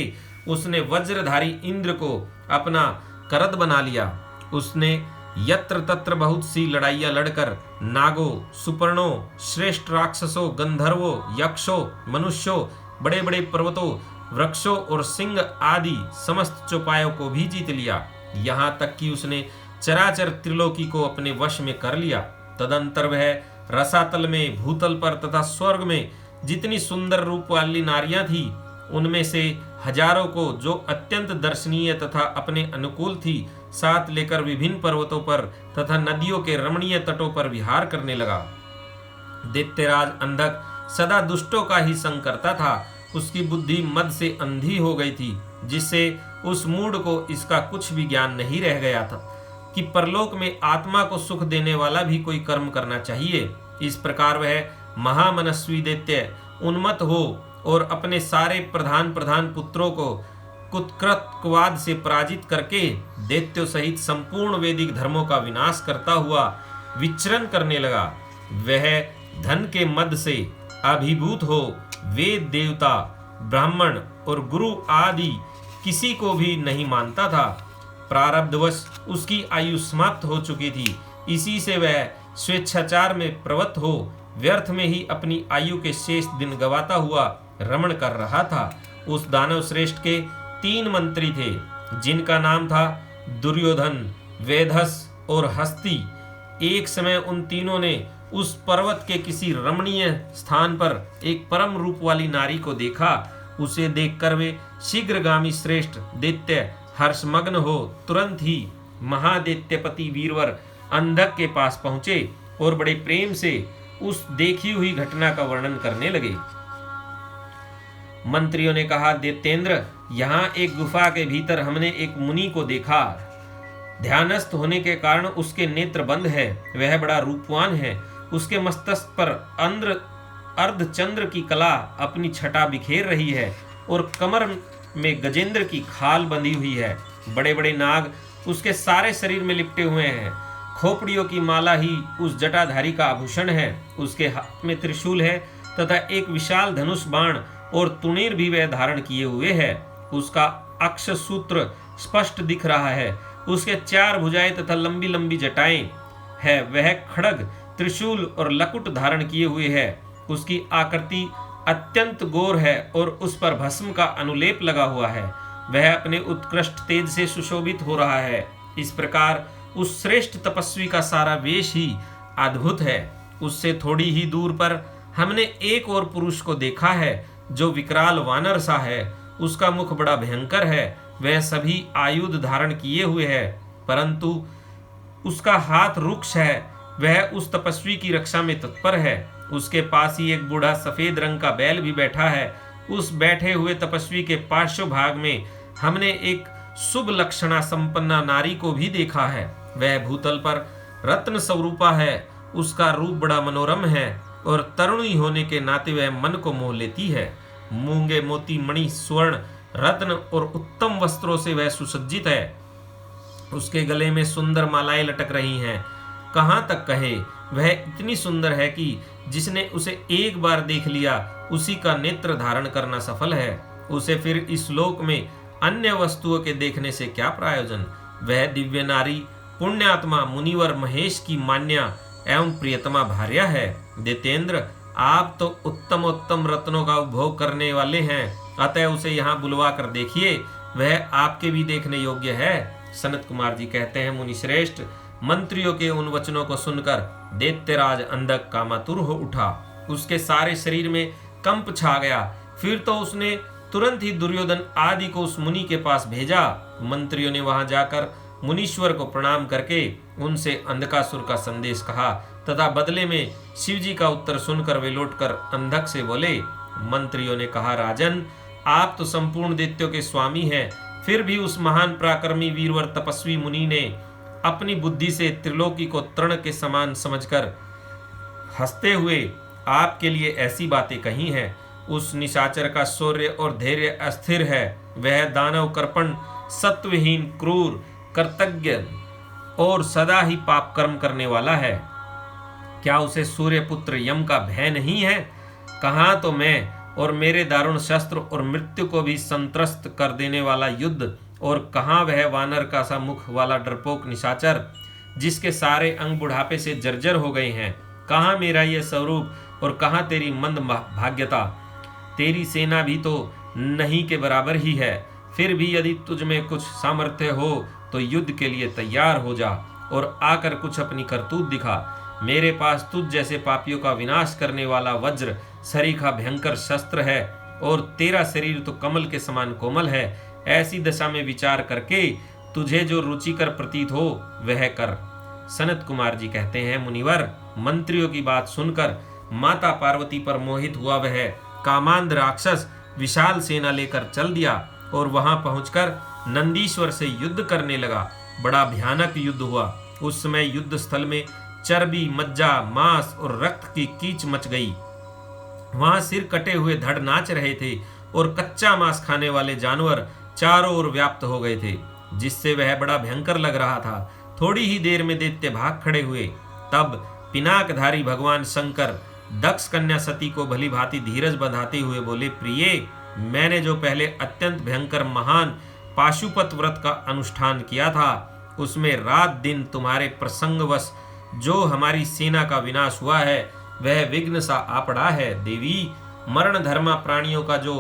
उसने वज्रधारी इंद्र को अपना करद बना लिया। उसने यत्र तत्र बहुत सी लड़ाइयां लड़कर नागों, सुपर्णों, श्रेष्ठ राक्षसों, गंधर्वों, यक्षों, मनुष्यों, बड़े बड़े पर्वतों, वृक्षों और सिंह आदि समस्त चौपायों को भी जीत लिया। यहाँ तक कि उसने चराचर त्रिलोकी को अपने वश में कर लिया। तदंतर वह रसातल में, भूतल पर तथा स्वर्ग में जितनी सुंदर रूप वाली नारियां थी, उनमें से हजारों को जो अत्यंत दर्शनीय तथा अपने अनुकूल थी, साथ लेकर विभिन्न पर्वतों पर तथा नदियों के रमणीय तटों पर विहार करने लगा। दैत्यराज अंधक सदा दुष्टों का ही संग करता था। उसकी बुद्धि मद से अंधी हो गई थी, जिससे उस मूढ़ को इसका कुछ भी ज्ञान नहीं रह गया था कि परलोक में आत्मा को सुख देने वाला भी कोई कर्म करना चाहिए। इस प्रकार वह महामनस्वी दैत्य उन्मत्त हो और अपने सारे प्रधान पुत्रों को कुत्कृतवाद से पराजित करके दैत्यों सहित संपूर्ण वैदिक धर्मों का विनाश करता हुआ विचरण करने लगा। वह धन के मद से अभिभूत हो वेद, देवता, ब्राह्मण और गुरु आदि किसी को भी नहीं मानता था। प्रारब्धवश उसकी आयु समाप्त हो चुकी थी। इसी से वह स्वेच्छाचार में प्रवृत्त हो व्यर्थ में ही अपनी आयु के शेष दिन गवाता हुआ रमण कर रहा था। उस दानव श्रेष्ठ के 3 मंत्री थे, जिनका नाम था दुर्योधन, वेधस और हस्ती। एक समय उन तीनों ने उस पर्वत के किसी रमणीय स्थान पर एक परम रूप वाली नारी को देखा। उसे देखकर वे शीघ्रगामी श्रेष्ठ दैत्य हर्षमग्न हो तुरंत ही महादैत्यपति वीरवर अंधक के पास पहुंचे और बड़े प्रेम से उस देखी हुई घटना का वर्णन करने लगे। मंत्रियों ने कहा, दैत्येंद्र, यहाँ एक गुफा के भीतर हमने एक मुनि को देखा। ध्यानस्थ होने के कारण उसके नेत्र बंद है। वह बड़ा रूपवान है। उसके मस्तक पर अर्धचंद्र की कला अपनी छटा बिखेर रही है और कमर में गजेंद्र की खाल बंधी हुई है। बड़े बड़े नाग उसके सारे शरीर में लिपटे हुए हैं। खोपड़ियों की माला ही उस जटाधारी का आभूषण है। उसके हाथ में त्रिशूल है तथा एक विशाल धनुष बाण और तुणीर भी वह धारण किए हुए है। उसका अक्ष सूत्र स्पष्ट दिख रहा है। उसके 4 भुजाएं तथा लंबी लंबी जटाएं है। वह खड्ग, त्रिशूल और लकुट धारण किए हुए है। उसकी आकृति अत्यंत गोर है और उस पर भस्म का अनुलेप लगा हुआ है। वह अपने उत्कृष्ट तेज से सुशोभित हो रहा है। इस प्रकार उस श्रेष्ठ तपस्वी का सारा वेश ही अद्भुत है। उससे थोड़ी ही दूर पर हमने एक और पुरुष को देखा है, जो विकराल वानर सा है। उसका मुख बड़ा भयंकर है। वह सभी आयुध धारण किए हुए है, परंतु उसका हाथ रुक्ष है। वह उस तपस्वी की रक्षा में तत्पर है। उसके पास ही एक बूढ़ा सफेद रंग का बैल भी बैठा है। उस बैठे हुए तपस्वी के पार्श्व भाग में हमने एक शुभ लक्षणा संपन्ना नारी को भी देखा है। वह भूतल पर रत्न स्वरूपा है। उसका रूप बड़ा मनोरम है और तरुणी होने के नाते वह मन को मोह लेती है। मूंगे, मोती, मणि, स्वर्ण रत्न और उत्तम वस्त्रों से वह सुसज्जित है। उसके गले में सुंदर मालाएं लटक रही हैं। कहाँ तक कहे, वह इतनी सुंदर है कि जिसने उसे एक बार देख लिया उसी का नेत्र धारण करना सफल है। उसे फिर इस लोक में अन्य वस्तुओं के देखने से क्या प्रयोजन। वह दिव्य नारी पुण्यात्मा मुनिवर महेश की मान्या एवं प्रियतमा भार्या है। दैत्येंद्र, आप तो उत्तम उत्तम रत्नों का उपभोग करने वाले हैं, अतः उसे यहाँ बुलवा कर देखिए, वह आपके भी देखने योग्य है। सनत कुमार जी कहते हैं, मुनि श्रेष्ठ, मंत्रियों के उन वचनों को सुनकर दैत्यराज अंधक कामातुर हो उठा। उसके सारे शरीर में कंप छा गया। फिर तो उसने तुरंत ही दुर्योधन आदि को उस मुनि के पास भेजा। मंत्रियों ने वहां जाकर मुनीश्वर को प्रणाम करके उनसे अंधकासुर का संदेश कहा तथा बदले में शिवजी का उत्तर सुनकर वे लौटकर अंधक से बोले। मंत्रियों ने कहा, राजन, आप तो संपूर्ण दैत्यों के स्वामी हैं, फिर भी उस महान पराक्रमी वीरवर तपस्वी मुनि ने अपनी बुद्धि से त्रिलोकी को तृण के समान समझकर हंसते हुए आपके लिए ऐसी बातें कही हैं। उस निशाचर का शौर्य और धैर्य अस्थिर है। वह दानव कर्पण, सत्वहीन, क्रूर, कर्तज्ञ और सदा ही पाप कर्म करने वाला है। क्या उसे सूर्यपुत्र यम का भय नहीं है? कहाँ तो मैं और मेरे दारुण शस्त्र और मृत्यु को भी संत्रस्त कर देने वाला युद्ध, और कहाँ वह वानर का सा मुख वाला डरपोक निशाचर जिसके सारे अंग बुढ़ापे से जर्जर हो गए हैं। कहाँ मेरा यह स्वरूप और कहाँ तेरी मंद भाग्यता। तेरी सेना भी तो नहीं के बराबर ही है। फिर भी यदि तुझ में कुछ सामर्थ्य हो तो युद्ध के लिए तैयार हो जा और आकर कुछ अपनी करतूत दिखा। मेरे पास तुझ जैसे पापियों का विनाश करने वाला वज्र सरीखा भयंकर शस्त्र है, और तेरा शरीर तो कमल के समान कोमल है। ऐसी दशा में विचार करके तुझे जो रुचिकर प्रतीत हो वह कर। सनत कुमार जी कहते हैं, मुनिवर, मंत्रियों की बात सुनकर माता पार्वती पर मोहित हुआ वह कामांध राक्षस विशाल सेना लेकर चल दिया और वहां पहुंचकर नंदीश्वर से युद्ध करने लगा। बड़ा भयानक युद्ध हुआ। उस समय युद्ध स्थल में चर्बी, मज्जा, मांस और रक्त की कीच मच गई। वहां सिर कटे हुए धड़ नाच रहे थे और कच्चा मांस खाने वाले जानवर चारों ओर व्याप्त हो गए थे, जिससे वह बड़ा भयंकर लग रहा था। थोड़ी ही देर में दैत्य भाग खड़े हुए। तब पिनाकधारी भगवान शंकर दक्ष कन्या सती को भली भांति धीरज बंधाते हुए बोले, प्रिये, मैंने जो पहले अत्यंत भयंकर महान पाशुपत व्रत का अनुष्ठान किया था, उसमें रात दिन तुम्हारे प्रसंगवश जो हमारी सेना का विनाश हुआ है वह विघ्न सा आ पड़ा है। देवी, मरण धर्मा प्राणियों का जो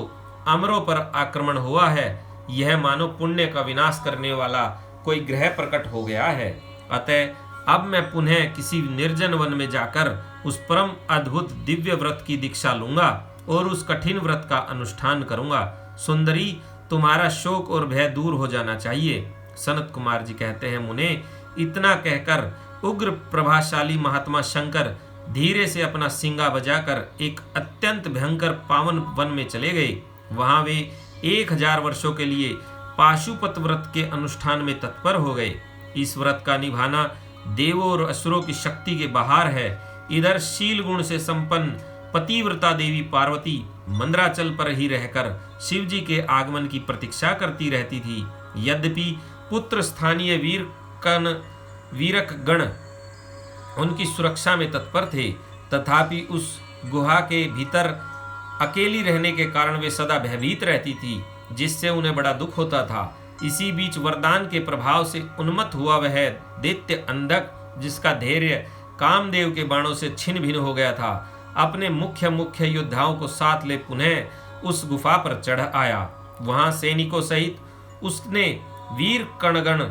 अमरों पर आक्रमण हुआ है, यह मानो पुण्य का विनाश करने वाला कोई ग्रह प्रकट हो गया है। अतः अब मैं पुनः किसी निर्जन वन में जाकर उस परम अद्भुत दिव्य व्रत की दीक्षा लूंगा और उस कठिन व्रत का अनुष्ठान करूंगा। सुंदरी, तुम्हारा शोक और भय दूर हो जाना चाहिए। सनत कुमार जी कहते हैं, मुने, इतना कहकर उग्र प्रभाशाली महात्मा शंकर धीरे से अपना सिंगा बजाकर एक अत्यंत भयंकर पावन वन में चले गए। वहां वे 1000 वर्षों के लिए पाशुपत व्रत के अनुष्ठान में तत्पर हो गए। इस व्रत का निभाना देवों और असुरों की शक्ति के बाहर है। इधर शील गुण से संपन्न पतिव्रता देवी पार्वती मंदराचल पर ही रहकर शिवजी के आगमन की प्रतीक्षा करती रहती थी। यद्यपि पुत्र स्थानीय वीरक गण उनकी सुरक्षा में तत्पर थे, तथापि उस गुहा के भीतर अकेली रहने के कारण वे सदा भयभीत रहती थी, जिससे उन्हें बड़ा दुख होता था। इसी बीच वरदान के प्रभाव से उन्मत्त हुआ वह दैत्य अंधक, जिसका धैर्य कामदेव के बाणों से छिन्न भिन्न हो गया था, अपने मुख्य योद्धाओं को साथ ले पुनः उस गुफा पर चढ़ आया। वहां सैनिकों सहित उसने वीर कणगण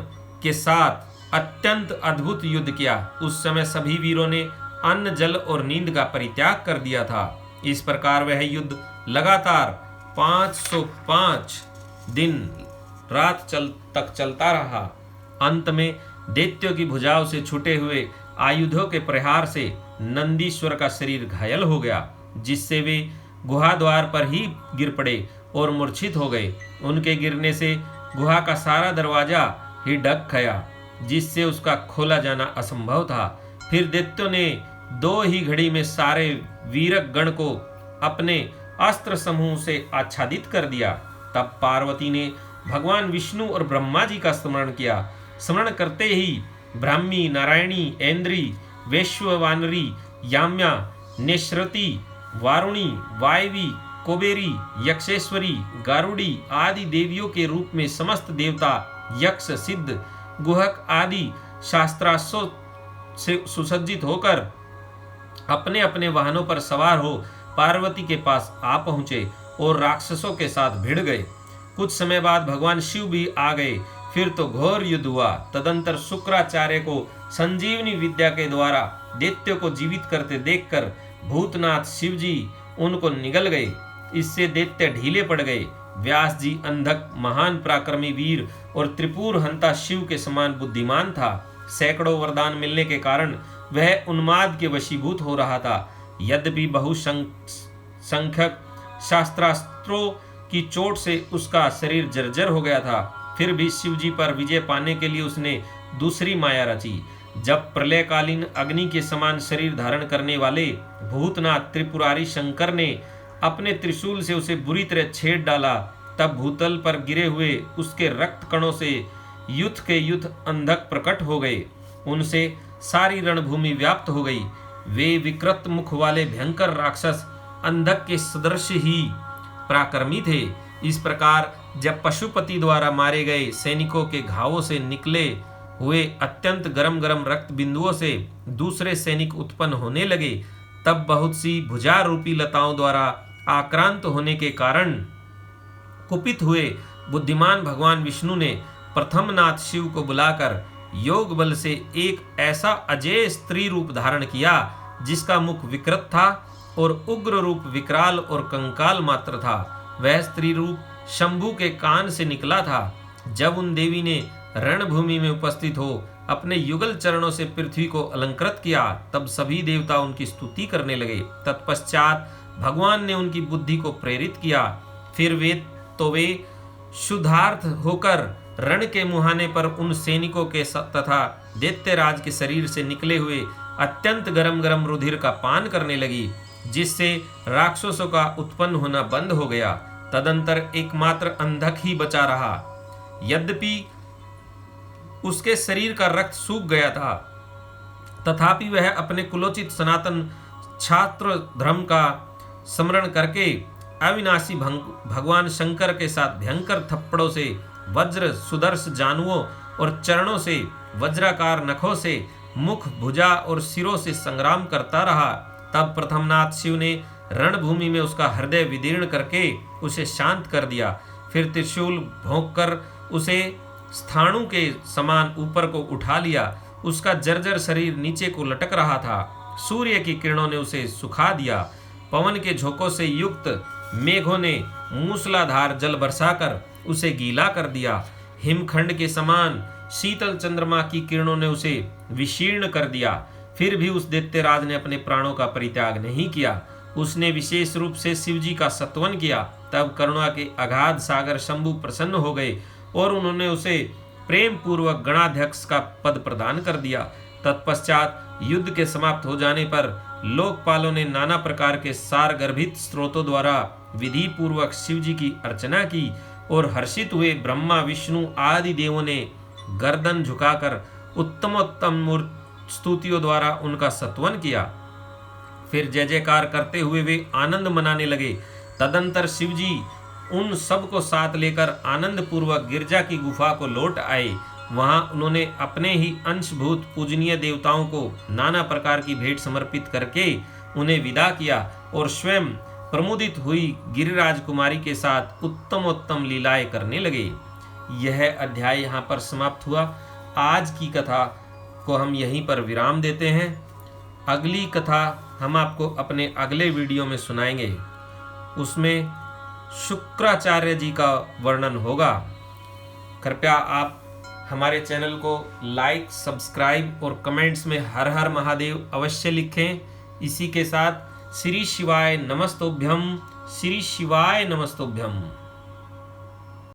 के साथ अत्यंत अद्भुत युद्ध किया। उस समय सभी वीरों ने अन्न, जल और नींद का परित्याग कर दिया था। इस प्रकार वह युद्ध लगातार 505 दिन रात तक चलता रहा। अंत में दैत्यों की भुजाओं से छूटे हुए आयुधों के प्रहार से नंदीश्वर का शरीर घायल हो गया, जिससे वे गुहा द्वार पर ही गिर पड़े और मूर्छित हो गए। उनके गिरने से गुहा का सारा दरवाजा ही ढक गया, जिससे उसका खोला जाना असंभव था। फिर दैत्यों ने 2 ही घड़ी में सारे वीरक गण को अपने अस्त्र समूह से आच्छादित कर दिया। तब पार्वती ने भगवान विष्णु और ब्रह्मा जी का स्मरण किया। स्मरण करते ही ब्राह्मी, नारायणी, ऐन्द्री, वैश्ववानरी, याम्या, नेश्रति, वारुणी, वायवी, कुबेरी, यक्षेश्वरी, गारुड़ी आदि देवियों के रूप में समस्त देवता, यक्ष, सिद्ध, गुहक आदि शास्त्रास्त्रों से सुसज्जित होकर अपने अपने वाहनों पर सवार हो पार्वती के पास आ पहुंचे और राक्षसों के साथ भिड़ गए। कुछ समय बाद भगवान शिव भी आ गए। फिर तो घोर युद्ध हुआ। तदंतर शुक्राचार्य को संजीवनी विद्या के द्वारा दैत्यों को जीवित करते देखकर भूतनाथ शिव जी उनको निगल गए। इससे दैत्य ढीले पड़ गए। व्यास जी अंधक, महान पराक्रमी वीर और त्रिपुर हंता शिव के समान बुद्धिमान था। सैकड़ों वरदान मिलने के कारण वह उन्माद के वशीभूत हो रहा था। यद्यपि बहुसंख्यक शास्त्रास्त्रों की चोट से उसका शरीर जर्जर हो गया था, फिर भी शिव जी पर विजय पाने के लिए उसने दूसरी माया रची। जब प्रलयकालीन अग्नि के समान शरीर धारण करने वाले भूतनाथ त्रिपुरारी शंकर ने अपने त्रिशूल से उसे बुरी तरह छेद डाला, तब भूतल पर गिरे हुए उसके रक्त कणों से युद्ध के युद्ध अंधक प्रकट हो गए। उनसे सारी रणभूमि व्याप्त हो गई। वे विकृत मुख वाले भयंकर राक्षस अंधक के सदृश ही पराक्रमी थे। इस प्रकार जब पशुपति द्वारा मारे गए सैनिकों के घावों से निकले हुए अत्यंत गरम गरम रक्त बिंदुओं से दूसरे सैनिक उत्पन्न होने लगे, तब बहुत सी भुजा रूपी लताओं द्वारा आक्रांत होने के कारण कुपित हुए बुद्धिमान भगवान विष्णु ने प्रथम नाथ शिव को बुलाकर योग बल से एक ऐसा अजेय स्त्री रूप धारण किया जिसका मुख विकृत था और उग्र रूप विकराल और कंकाल मात्र था। वह स्त्री रूप शंभु के कान से निकला था। जब उन देवी ने रणभूमि में उपस्थित हो अपने युगल चरणों से पृथ्वी को अलंकृत किया, तब सभी देवता उनकी स्तुति करने लगे। तत्पश्चात भगवान ने उनकी बुद्धि को प्रेरित किया। फिर वे शुद्धार्थ होकर रण के मुहाने पर उन सैनिकों के तथा दैत्यराज के शरीर से निकले हुए अत्यंत गरम गरम रुधिर का पान करने लगी, जिससे राक्षसों का उत्पन्न होना बंद हो गया। तदंतर एकमात्र अंधक ही बचा रहा। यद्यपि उसके शरीर का रक्त सूख गया था, तथापि वह अपने कुलोचित सनातन छात्र धर्म का स्मरण करके अविनाशी भगवान शंकर के साथ भयंकर थप्पड़ों से, वज्र सुदर्श जानुओं और चरणों से, वज्राकार नखों से, मुख, भुजा और सिरों से संग्राम करता रहा। तब प्रथमनाथ शिव ने रणभूमि में उसका हृदय विदीर्ण करके उसे शांत कर दिया। फिर त्रिशूल भोंककर उसे स्थाणु के समान ऊपर को उठा लिया। उसका जर्जर शरीर नीचे को लटक रहा था। सूर्य की किरणों ने उसे सुखा दिया। पवन के झोंकों से युक्त मेघों ने मूसलाधार जल बरसाकर उसे गीला कर दिया। हिमखंड के समान शीतल चंद्रमा की किरणों ने उसे विशीर्ण कर दिया। फिर भी उस दैत्यराज ने अपने प्राणों का परित्याग नहीं किया। उसने विशेष रूप से शिवजी का सत्वन किया। तब करुणा के अगाध सागर शंभु प्रसन्न हो गए और उन्होंने उसे प्रेम पूर्वक गणाध्यक्ष का पद प्रदान कर दिया। तत्पश्चात युद्ध के समाप्त हो जाने पर लोकपालों ने नाना प्रकार के सार गर्भित स्रोतों द्वारा विधि पूर्वक शिवजी की अर्चना की और हर्षित हुए ब्रह्मा, विष्णु आदि देवों ने गर्दन झुकाकर उत्तमोत्तम स्तुतियों द्वारा उनका सत्वन किया। फिर जय जयकार करते हुए वे आनंद मनाने लगे। तदंतर शिवजी उन सब को साथ लेकर आनंद पूर्वक गिरजा की गुफा को लौट आए। वहां उन्होंने अपने ही अंशभूत पूजनीय देवताओं को नाना प्रकार की भेंट समर्पित करके उन्हें विदा किया और स्वयं प्रमुदित हुई गिरिराज कुमारी के साथ उत्तमोत्तम लीलाएं करने लगे। यह अध्याय यहाँ पर समाप्त हुआ। आज की कथा को हम यहीं पर विराम देते हैं। अगली कथा हम आपको अपने अगले वीडियो में सुनाएंगे। उसमें शुक्राचार्य जी का वर्णन होगा। कृपया आप हमारे चैनल को लाइक, सब्सक्राइब और कमेंट्स में हर हर महादेव अवश्य लिखें। इसी के साथ श्री शिवाय नमस्तोभ्यम, श्री शिवाय नमस्तोभ्यम।